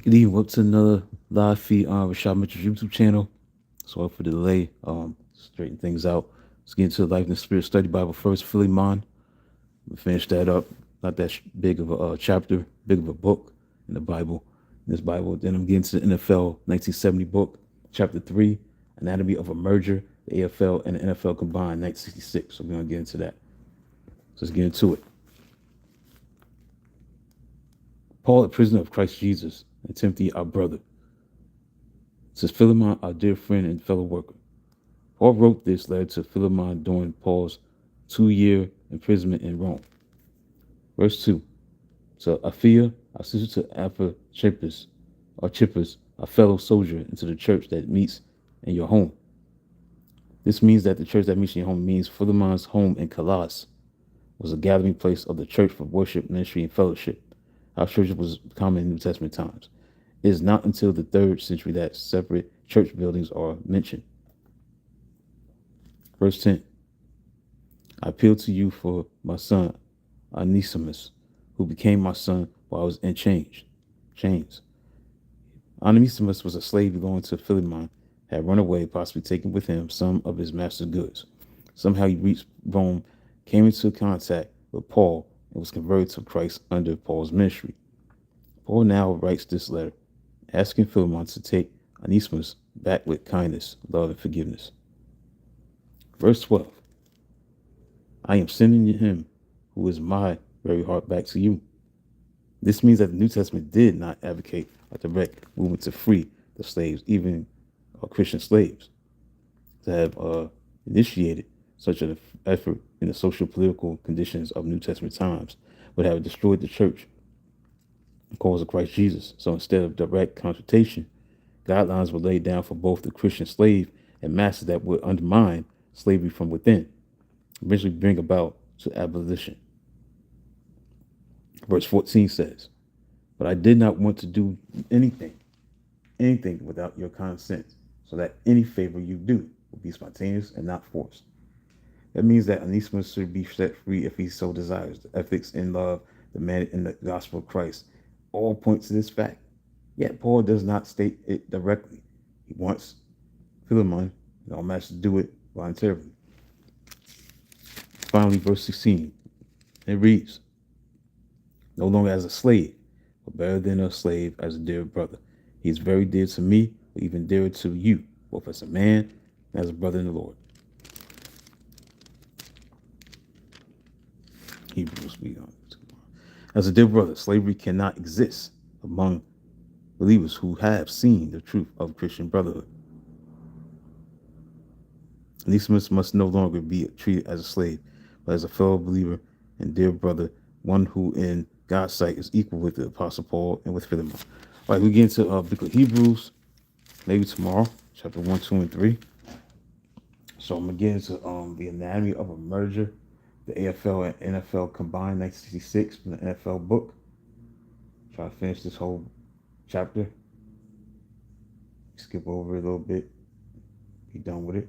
Good evening. Welcome to another live feed on Rashad Mitchell's YouTube channel. Sorry for the delay. Straighten things out. Let's get into the Life and Spirit Study Bible first. Philemon. We finish that up. Not that big of a chapter, big of a book in the Bible. In this Bible. Then I'm getting to the NFL 1970 book, chapter 3, Anatomy of a Merger, the AFL and the NFL combined, 1966. So we're going to get into that. So let's get into it. Paul, a prisoner of Christ Jesus, and Timothy, our brother. It says Philemon, our dear friend and fellow worker. Paul wrote this letter to Philemon during Paul's 2-year imprisonment in Rome. Verse 2. So Aphia, our sister to Archippus, a fellow soldier, into the church that meets in your home. This means that the church that meets in your home means Philemon's home in Colossus was a gathering place of the church for worship, ministry, and fellowship. Our church was common in New Testament times. It is not until the 3rd century that separate church buildings are mentioned. Verse 10. I appeal to you for my son, Onesimus, who became my son while I was in chains. Onesimus was a slave belonging to Philemon, had run away, possibly taking with him some of his master's goods. Somehow he reached Rome, came into contact with Paul, and was converted to Christ under Paul's ministry. Paul now writes this letter, asking Philemon to take Onesimus back with kindness, love, and forgiveness. Verse 12. I am sending him who is my very heart back to you. This means that the New Testament did not advocate a direct movement to free the slaves, even Christian slaves, to have initiated such an effort in the social political conditions of New Testament times would have destroyed the church and cause of Christ Jesus. So instead of direct confrontation, guidelines were laid down for both the Christian slave and master that would undermine slavery from within, eventually bring about to abolition. Verse 14 says, but I did not want to do anything without your consent, so that any favor you do will be spontaneous and not forced. That means that Onesimus should be set free if he so desires. The ethics and love demanded in the gospel of Christ all point to this fact. Yet Paul does not state it directly. He wants Philemon and all masters to do it voluntarily. Finally, verse 16, it reads, no longer as a slave, but better than a slave, as a dear brother. He is very dear to me, but even dearer to you, both as a man and as a brother in the Lord. Hebrews, as a dear brother, slavery cannot exist among believers who have seen the truth of Christian brotherhood. Onesimus must no longer be treated as a slave, but as a fellow believer and dear brother, one who in God's sight is equal with the Apostle Paul and with Philemon. All right, we get into book of Hebrews, maybe tomorrow, chapter 1, 2, and 3. So I'm going to get into the anatomy of a merger, the AFL and NFL combined, 1966, from the NFL book. Try to finish this whole chapter. Skip over it a little bit. Be done with it.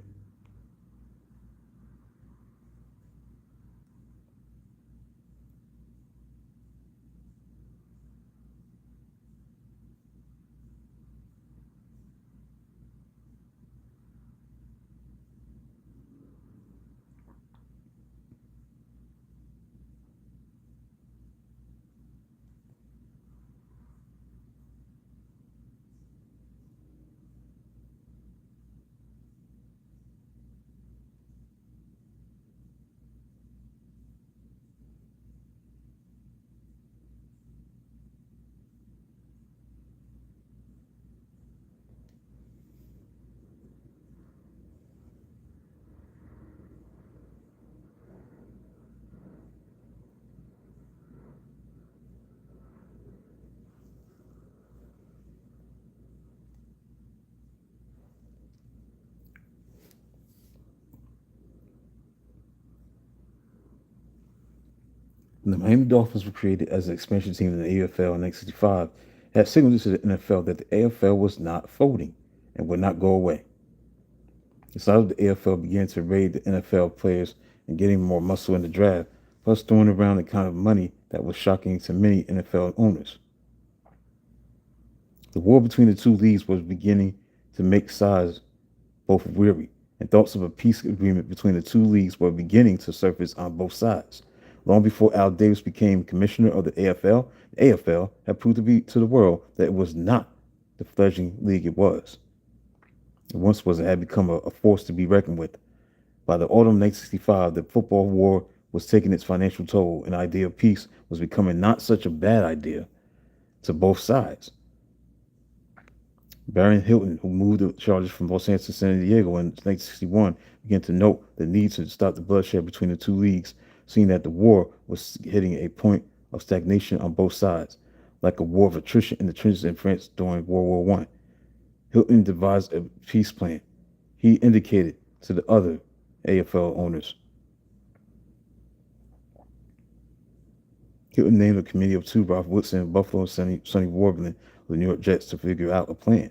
The Miami Dolphins were created as an expansion team in the AFL in 1965. It had signaled to the NFL that the AFL was not folding and would not go away. The size of the AFL began to raid the NFL players and getting more muscle in the draft, plus throwing around the kind of money that was shocking to many NFL owners. The war between the two leagues was beginning to make sides both weary, and thoughts of a peace agreement between the two leagues were beginning to surface on both sides. Long before Al Davis became commissioner of the AFL, the AFL had proved to be to the world that it was not the fledgling league it was. It once was, it had become a force to be reckoned with. By the autumn of 1965, the football war was taking its financial toll, and the idea of peace was becoming not such a bad idea to both sides. Baron Hilton, who moved the charges from Los Angeles to San Diego in 1961, began to note the need to stop the bloodshed between the two leagues, seeing that the war was hitting a point of stagnation on both sides, like a war of attrition in the trenches in France during World War One. Hilton devised a peace plan. He indicated to the other AFL owners. Hilton named a committee of two, Ralph Woodson, Buffalo, and Sonny Warblin of the New York Jets, to figure out a plan.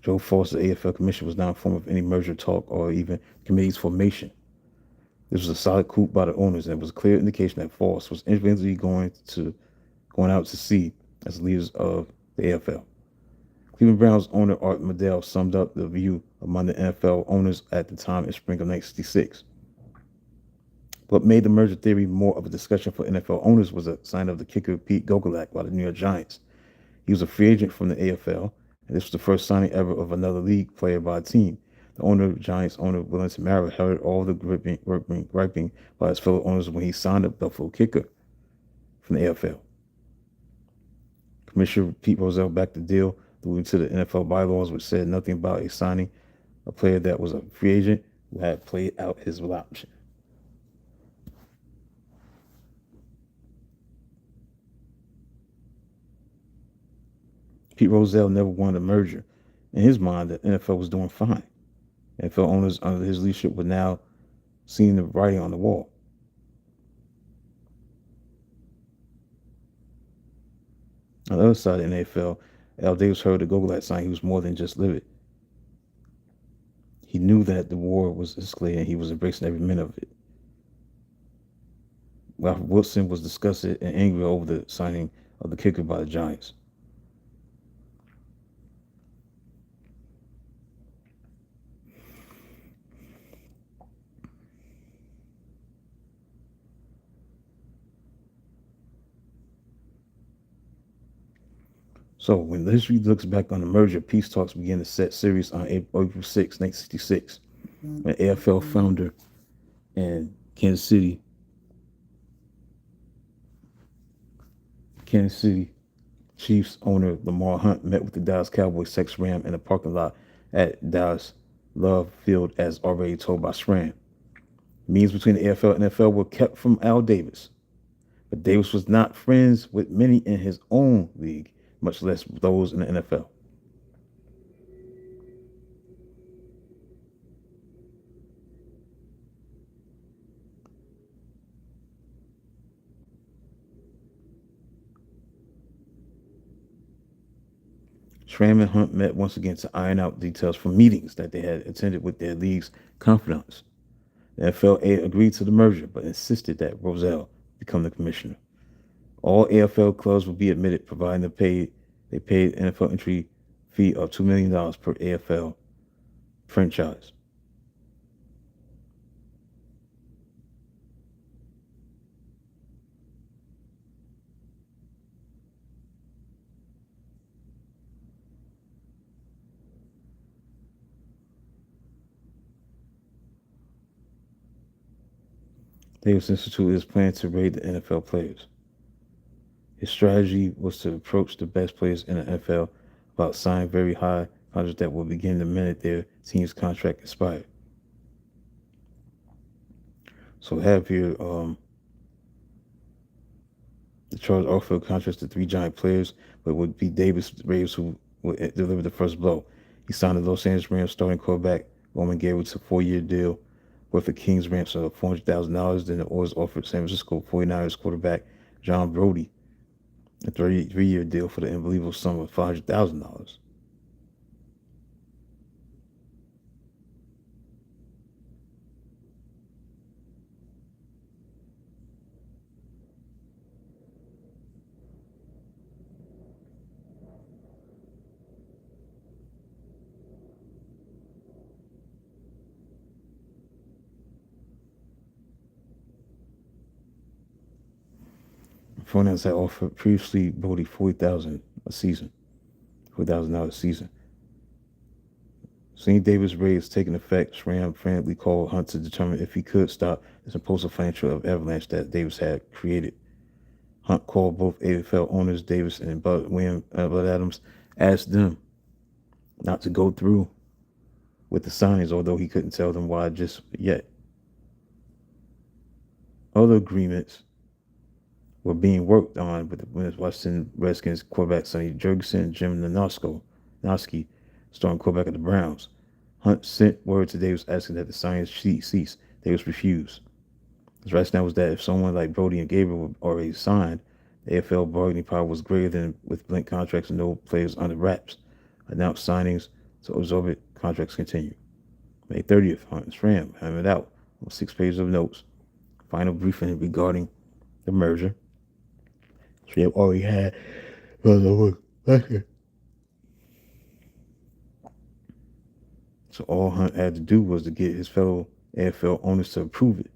Joe Foster, the AFL commission, was not informed of any merger talk or even committee's formation. This was a solid coup by the owners, and it was a clear indication that Foster was eventually going out to sea as leaders of the AFL. Cleveland Browns owner Art Modell summed up the view among the NFL owners at the time in spring of 1966. What made the merger theory more of a discussion for NFL owners was a sign of the kicker Pete Gogolak by the New York Giants. He was a free agent from the AFL, and this was the first signing ever of another league player by a team. The owner, Giants owner Willis Mara, heard all the griping by his fellow owners when he signed a Buffalo kicker from the AFL. Commissioner Pete Rozelle backed the deal, alluding to the NFL bylaws, which said nothing about a signing a player that was a free agent who had played out his option. Pete Rozelle never wanted a merger. In his mind, the NFL was doing fine. NFL owners under his leadership were now seeing the writing on the wall. On the other side of the NFL, Al Davis heard the Gogolak sign. He was more than just livid. He knew that the war was escalating, and he was embracing every minute of it. Ralph Wilson was disgusted and angry over the signing of the kicker by the Giants. So when history looks back on the merger, peace talks began to set serious on April 6, 1966, when AFL founder and Kansas City Chiefs owner Lamar Hunt met with the Dallas Cowboys sex ram in the parking lot at Dallas Love Field, as already told by Schramm. Meetings between the AFL and NFL were kept from Al Davis, but Davis was not friends with many in his own league, much less those in the NFL. Schramm and Hunt met once again to iron out details from meetings that they had attended with their league's confidants. The FLA agreed to the merger, but insisted that Rozelle become the commissioner. All AFL clubs would be admitted, providing they paid NFL entry fee of $2 million per AFL franchise. Davis instituted his plan to raid the NFL players. His strategy was to approach the best players in the NFL about signing very high contracts that would begin the minute their team's contract expired. So we have here the Chargers offered contracts to three giant players, but it would be Davis Raves who would deliver the first blow. He signed the Los Angeles Rams starting quarterback Roman Gabriel to a 4-year deal worth a Kings ransom of $400,000. Then the Oilers offered San Francisco 49ers quarterback John Brody a 33-year deal for the unbelievable sum of $500,000. Pronouns had offered previously Brody 40,000 a season, $40,000 a season. Seeing Davis' raise taking effect, Schramm frantically called Hunt to determine if he could stop this impulsive financial avalanche that Davis had created. Hunt called both AFL owners, Davis and Bud Adams, asked them not to go through with the signings, although he couldn't tell them why just yet. Other agreements were being worked on with the Washington Redskins quarterback Sonny Jurgensen, Jim Noski, starting quarterback of the Browns. Hunt sent word to Davis asking that the signings cease. Davis refused. His rationale was that if someone like Brody and Gabriel were already signed, the AFL bargaining power was greater than with blank contracts and no players under wraps. Announced signings to absorb it, contracts continue. May 30th, Hunt and Schramm hammered out on 6 pages of notes. Final briefing regarding the merger. Schramm already had so all Hunt had to do was to get his fellow AFL owners to approve it.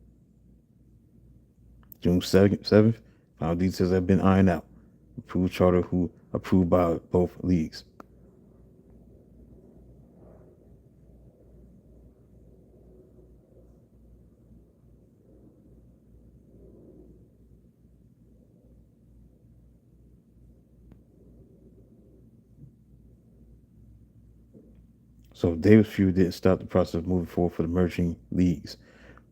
June 7th, final details have been ironed out. Approved charter who approved by both leagues. So Davis' feud didn't stop the process of moving forward for the merging leagues.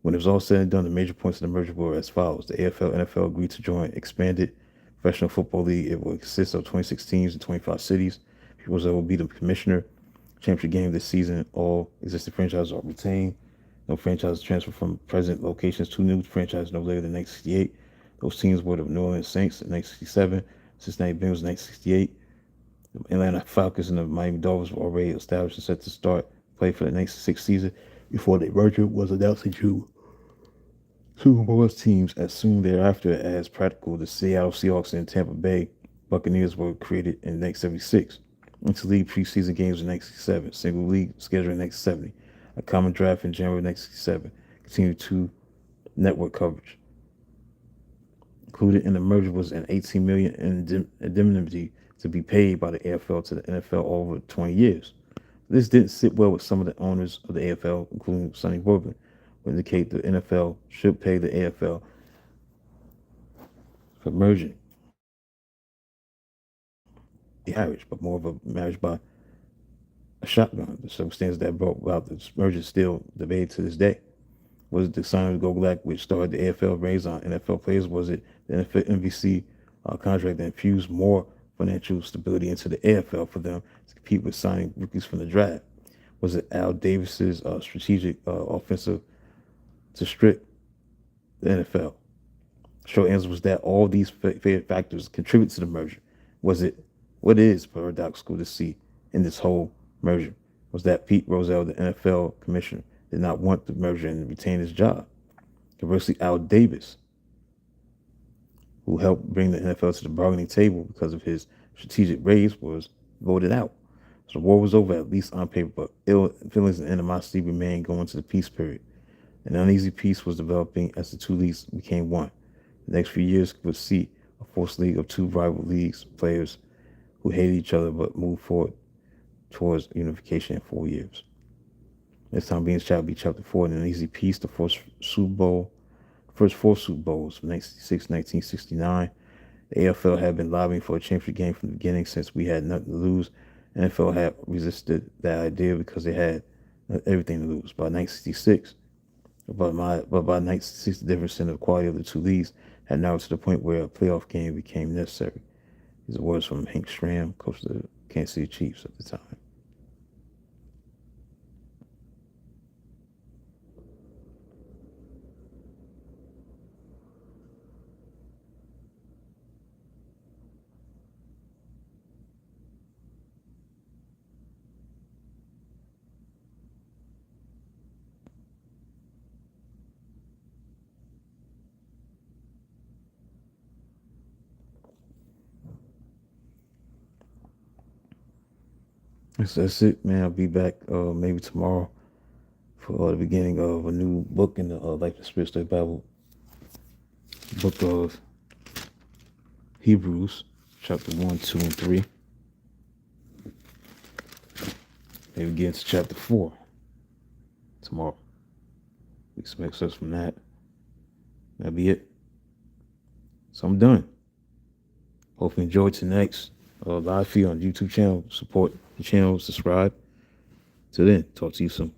When it was all said and done, the major points of the merger were as follows. The AFL and NFL agreed to join expanded professional football league. It will consist of 26 teams in 25 cities. People will be the commissioner. Championship game this season. All existing franchises are retained. No franchises transfer from present locations to new franchises no later than 1968. Those teams were the New Orleans Saints in 1967, Cincinnati Bengals in 1968. The Atlanta Falcons and the Miami Dolphins were already established and set to start play for the next 6 season before the merger was announced in June. Two more teams as soon thereafter as practical. The Seattle Seahawks and Tampa Bay Buccaneers were created in 1976. Interleague preseason games in 1967. Single league schedule in 1970. A common draft in January 1967. Continued to network coverage. Included in the merger was an $18 million indemnity to be paid by the AFL to the NFL over 20 years. This didn't sit well with some of the owners of the AFL, including Sonny Boylan, who indicate the NFL should pay the AFL for merging. The marriage, but more of a marriage by a shotgun. The circumstance that brought about this merger is still debated to this day. Was it the signing of Go Black, which started the AFL raise on NFL players? Was it the NBC contract that infused more financial stability into the AFL for them to compete with signing rookies from the draft? Was it Al Davis's strategic offensive to strip the NFL? Short answer was that all these factors contribute to the merger. Was it what is paradoxical to see in this whole merger was that Pete Rozelle, the NFL commissioner, did not want the merger and retain his job. Conversely, Al Davis, who helped bring the NFL to the bargaining table because of his strategic raise, was voted out. So the war was over, at least on paper, but ill feelings and animosity remained going to the peace period. An uneasy peace was developing as the two leagues became one. The next few years would see a forced league of two rival leagues players who hated each other but moved forward towards unification in 4 years. Next time being shall be chapter 4 in an easy peace, the first four Super Bowls from 1966 1969. The AFL had been lobbying for a championship game from the beginning since we had nothing to lose. NFL had resisted that idea because they had everything to lose. By 1966, by 1960, the difference in the quality of the two leagues had narrowed to the point where a playoff game became necessary. These are words from Hank Stram, coach of the Kansas City Chiefs at the time. That's it, man. I'll be back maybe tomorrow for the beginning of a new book in the Life and Spirit Study Bible book of Hebrews chapter 1, 2, and 3. Maybe get into chapter 4 tomorrow. Get some excerpts from that. That'll be it. So I'm done. Hope you enjoyed tonight's live feed on the YouTube channel. Support the channel, subscribe. Till then, talk to you soon.